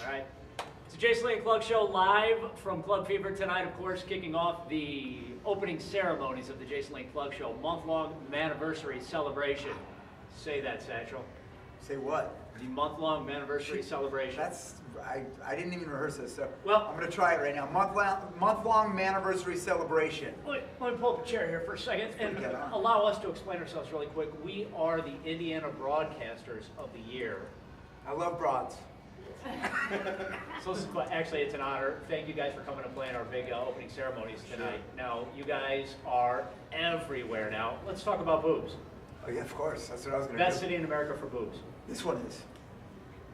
All right. It's the Jason Lane Club Show live from Club Fever tonight, of course, kicking off the opening ceremonies of the Jason Lane Club Show, month-long anniversary celebration. Say that, Satchel. Say what? The month-long anniversary celebration. I didn't even rehearse this, so well, I'm going to try it right now. Month-long anniversary celebration. Let me pull up a chair here for a second and allow us to explain ourselves really quick. We are the Indiana Broadcasters of the Year. I love broads. So this is, actually, it's an honor. Thank you guys for coming and playing our big opening ceremonies tonight. Sure. Now, you guys are everywhere now. Let's talk about boobs. Oh yeah, of course. That's what I was going to do. Best city in America for boobs. This one is.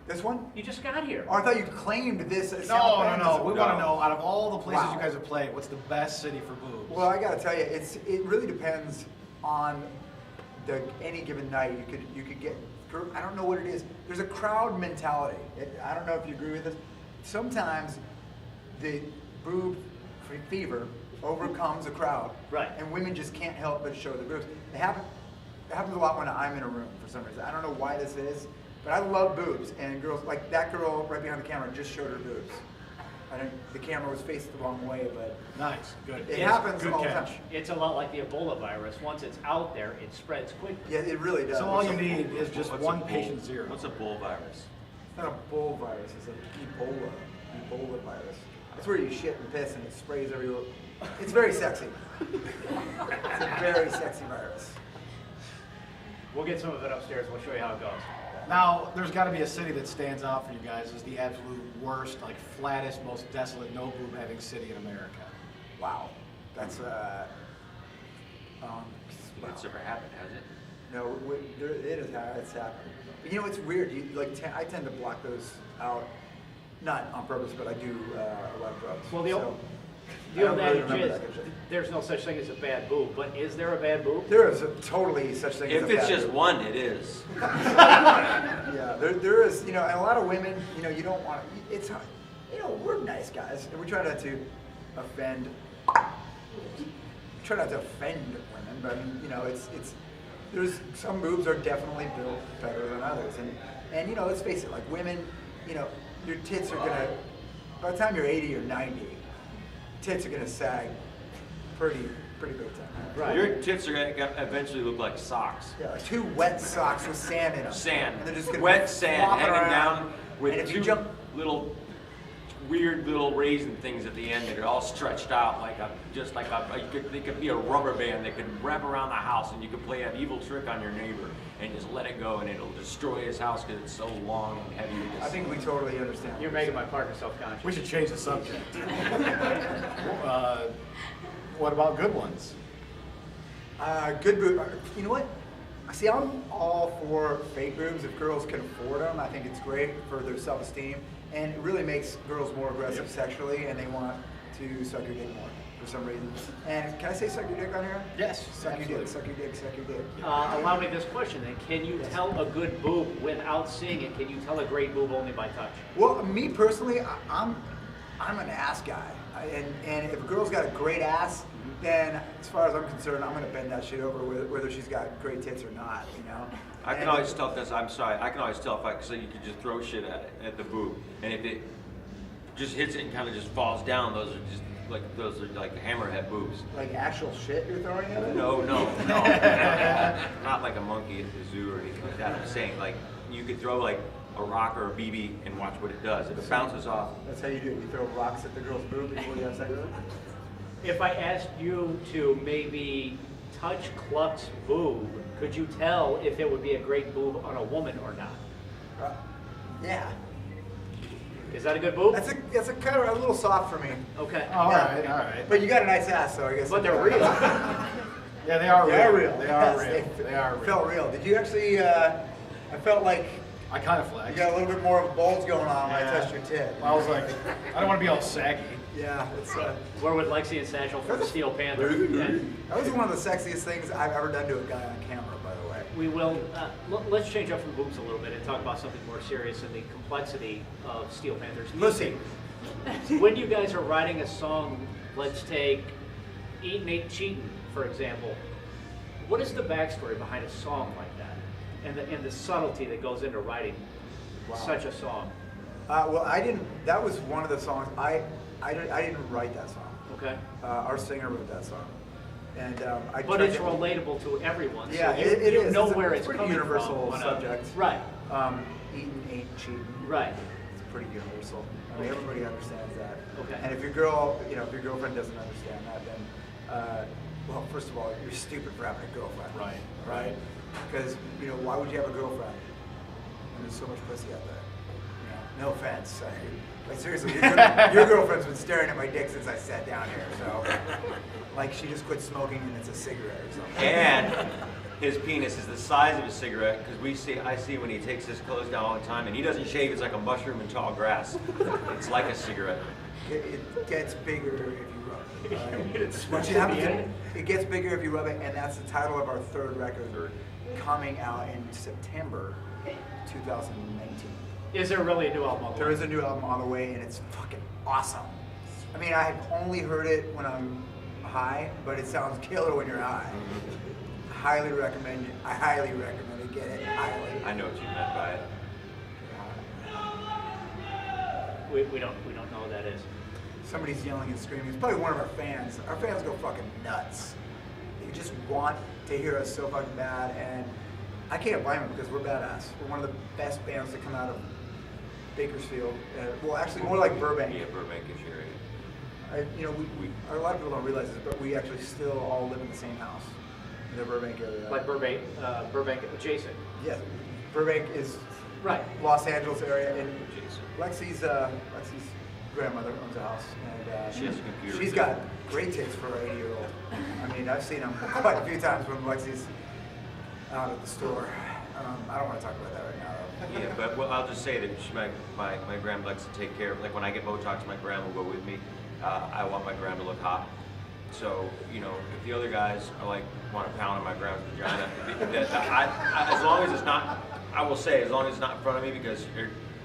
This one? You just got here. Oh, I thought you claimed this. No. We want to know, out of all the places you guys have played, what's the best city for boobs? Well, I got to tell you, it really depends on any given night. You could get. I don't know what it is. There's a crowd mentality. I don't know if you agree with this. Sometimes the boob fever overcomes a crowd, right? And women just can't help but show their boobs. It happens a lot when I'm in a room for some reason. I don't know why this is, but I love boobs. And girls, like that girl right behind the camera, just showed her boobs. I think the camera was faced the wrong way, but nice, good. It happens good all the catch. time. It's a lot like the Ebola virus. Once it's out there, it spreads quickly. Yeah, it really does. So all you need is just one patient zero. What's a bull virus? It's not a bull virus. It's an Ebola virus. It's where you shit and piss and it sprays everywhere. It's very sexy. It's a very sexy virus. We'll get some of it upstairs. We'll show you how it goes. Now, there's got to be a city that stands out for you guys as the absolute worst, like flattest, most desolate, no boob having city in America. Wow, that's It's never happened, has it? No, it's happened. But you know, it's weird. I tend to block those out, not on purpose, but I do a lot of drugs. Well, the old adage is there's no such thing as a bad boob, but is there a bad boob? There is totally such thing as a bad boob. If it's just one, it is. Yeah, there is, and a lot of women, you don't want to, it's, we're nice guys, and we try not to offend, women, but I mean, there's, some boobs are definitely built better than others, and let's face it, like women, your tits are gonna, by the time you're 80 or 90, tits are gonna sag pretty big time. Right. Your tits are gonna eventually look like socks. Yeah, like 2 wet socks with sand in them. Sand. And they're just gonna wet sand hanging down with 2 little weird little raisin things at the end that are all stretched out they could be a rubber band that could wrap around the house, and you could play an evil trick on your neighbor and just let it go, and it'll destroy his house because it's so long and heavy. I think we totally understand. You're making my partner self-conscious. We should change the subject. What about good ones? Good boob. You know what? See, I'm all for fake boobs if girls can afford them. I think it's great for their self-esteem, and it really makes girls more aggressive sexually, and they want to suck your dick more for some reason. And can I say suck your dick on here? Yes. Suck your dick, suck your dick, suck your dick. Allow me this question then. Can you tell a good boob without seeing it? Can you tell a great boob only by touch? Well, me personally, I'm an ass guy. And if a girl's got a great ass, then as far as I'm concerned, I'm going to bend that shit over whether she's got great tits or not, I can always tell, I can always tell if you could just throw shit at the boob, and if it just hits it and kind of just falls down, those are like hammerhead boobs. Like actual shit you're throwing at it? No. Not like a monkey at the zoo or anything like that. I'm saying, like, you could throw like a rock or a BB and watch what it does. If it bounces off. That's how you do it. You throw rocks at the girl's boob before you have sex with her? If I asked you to maybe touch Cluck's boob, could you tell if it would be a great boob on a woman or not? Yeah. Is that a good boob? That's a kind of a little soft for me. Okay. All right. But you got a nice ass, so I guess. But they're real. Yeah, they are real. They are real. They are Yes, real. They are real. Felt real. Did you actually? I felt like I kind of you flexed. got a little bit more of a bulge going on when I Yeah. touched your tit. I was like, I don't want to be all saggy. Yeah, it's. We're with Lexi and Satchel from the Steel Panther. And That was one of the sexiest things I've ever done to a guy on camera, by the way. we will, let's change up from boobs a little bit and talk about something more serious and the complexity of Steel Panther's music. When you guys are writing a song, let's take Eatin' Ain't Cheatin', for example, what is the backstory behind a song like that? And the subtlety that goes into writing such a song? Well, I didn't. That was one of the songs. I didn't write that song. Okay. Our singer wrote that song, and I. But tried it's to, relatable to everyone. Yeah, so it you is. know it's where a it's pretty coming universal from. subject. Right. Eating ain't cheating. Right. It's pretty universal. I mean, everybody understands that. Okay. And if your girl, if your girlfriend doesn't understand that, then, well, first of all, you're stupid for having a girlfriend. Right. Right. Because why would you have a girlfriend when there's so much pussy out there? No offense. Like seriously, your girlfriend's been staring at my dick since I sat down here. So, like, she just quit smoking and it's a cigarette or something. And his penis is the size of a cigarette because I see when he takes his clothes down all the time, and he doesn't shave. It's like a mushroom in tall grass. It's like a cigarette. It gets bigger if you rub it. It's What you have to do, it gets bigger if you rub it, and that's the title of our third record, coming out in September 2019. Is there really a new album on the There way? is a new album on the way, and it's fucking awesome. I mean, I've only heard it when I'm high, but it sounds killer when you're high. Highly recommend it. I highly recommend it. Get it. Highly. I know what you meant by it. We don't know what that is. Somebody's yelling and screaming. It's probably one of our fans. Our fans go fucking nuts. They just want to hear us so fucking bad, and I can't blame them because we're badass. We're one of the best bands to come out of Bakersfield. Well, actually, more like Burbank. Yeah, Burbank-ish area. A lot of people don't realize this, but we actually still all live in the same house in the Burbank area. Like Burbank adjacent. Yeah, Burbank is Right. Los Angeles area, and Adjacent. Lexi's grandmother owns a house, and She has a computer, she's too. got great taste for an 80-year-old. I mean, I've seen them quite a few times when Lexi's out at the store. I don't want to talk about that right now, though. Yeah, but I'll just say that my grandma likes to take care of, like when I get Botox, my grandma will go with me. I want my grandma to look hot. So, if the other guys are like, want to pound on my grandma's vagina, as long as it's not, I will say, as long as it's not in front of me, because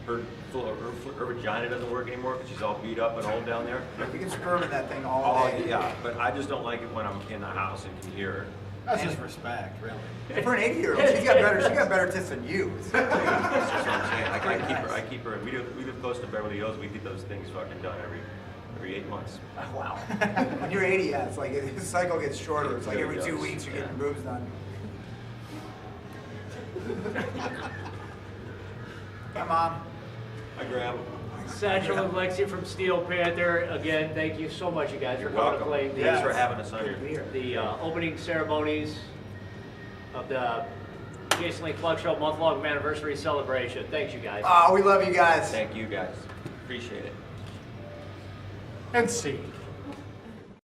her vagina doesn't work anymore because she's all beat up and old down there. You can sperm in that thing all day. Yeah, but I just don't like it when I'm in the house and can hear her. That's just respect, really. For an 80-year-old, she got better tits than you. That's just what I'm saying. I keep her. We live close to Beverly Hills. We get those things fucking done every 8 months. Wow. When you're 80, yeah, it's like the cycle gets shorter. It's like every 2 does, weeks you're yeah. getting boobs done. Hi, Mom. Hi, Grandma. Satchel and Lexi from Steel Panther. Again, thank you so much, you guys, for coming to Welcome. play Thanks for having us on Good to be here. here. the opening ceremonies of the Jason Lee Plug Show month-long anniversary celebration. Thanks, you guys. Oh, we love you guys. Thank you guys. Appreciate it. And see.